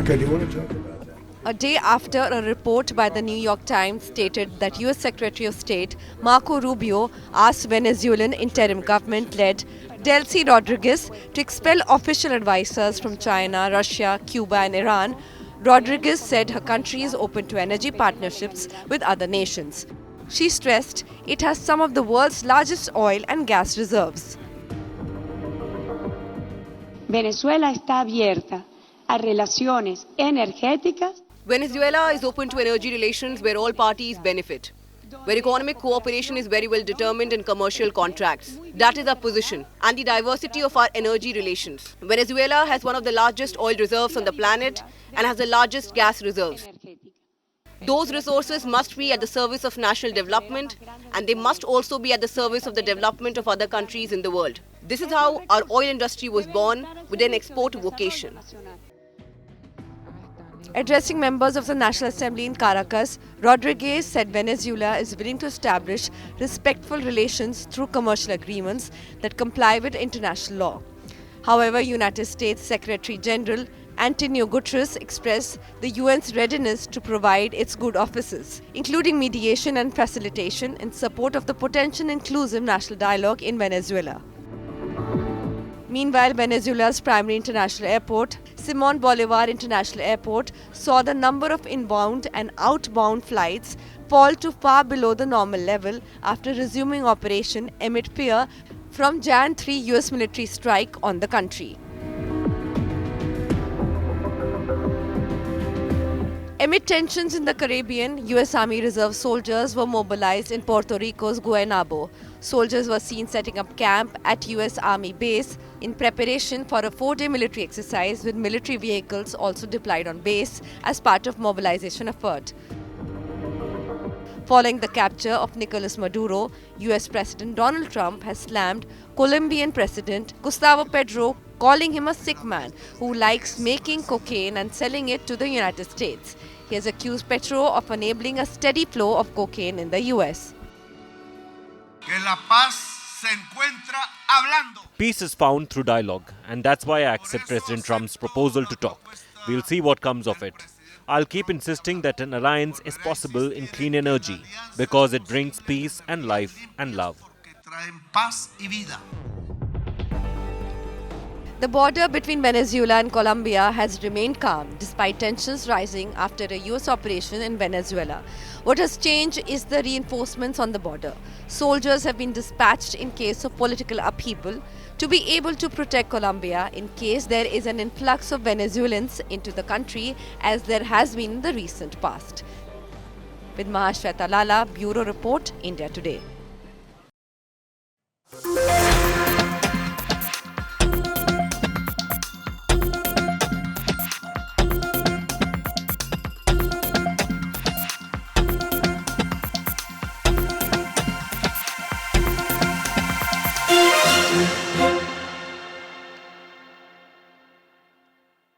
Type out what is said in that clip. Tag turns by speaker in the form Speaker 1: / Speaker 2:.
Speaker 1: Okay, do you want to talk about that?
Speaker 2: A day after a report by the New York Times stated that US Secretary of State Marco Rubio asked Venezuelan interim government-led Delcy Rodriguez to expel official advisors from China, Russia, Cuba and Iran, Rodriguez said her country is open to energy partnerships with other nations. She stressed it has some of the world's largest oil and gas reserves.
Speaker 3: Venezuela está abierta a relaciones energéticas.
Speaker 4: Venezuela is open to energy relations where all parties benefit, where economic cooperation is very well determined in commercial contracts. That is our position and the diversity of our energy relations. Venezuela has one of the largest oil reserves on the planet and has the largest gas reserves. Those resources must be at the service of national development, and they must also be at the service of the development of other countries in the world. This is how our oil industry was born, with an export vocation.
Speaker 2: Addressing members of the National Assembly in Caracas, Rodriguez said Venezuela is willing to establish respectful relations through commercial agreements that comply with international law. However, United States Secretary General Antonio Guterres expressed the UN's readiness to provide its good offices, including mediation and facilitation in support of the potential inclusive national dialogue in Venezuela. Meanwhile, Venezuela's primary international airport, Simón Bolívar International Airport, saw the number of inbound and outbound flights fall to far below the normal level after resuming operation amid fear from Jan 3 US military strike on the country. Amid tensions in the Caribbean, US Army Reserve soldiers were mobilized in Puerto Rico's Guaynabo. Soldiers were seen setting up camp at US Army base in preparation for a 4-day military exercise, with military vehicles also deployed on base as part of mobilization effort. Following the capture of Nicolas Maduro, US President Donald Trump has slammed Colombian President Gustavo Petro, calling him a sick man who likes making cocaine and selling it to the United States. He has accused Petro of enabling a steady flow of cocaine in the US.
Speaker 5: Peace is found through dialogue, and that's why I accept President Trump's proposal to talk. We'll see what comes of it. I'll keep insisting that an alliance is possible in clean energy because it brings peace and life and love.
Speaker 2: The border between Venezuela and Colombia has remained calm despite tensions rising after a US operation in Venezuela. What has changed is the reinforcements on the border. Soldiers have been dispatched in case of political upheaval to be able to protect Colombia in case there is an influx of Venezuelans into the country, as there has been in the recent past. With Mahashweta Lala, Bureau Report, India Today.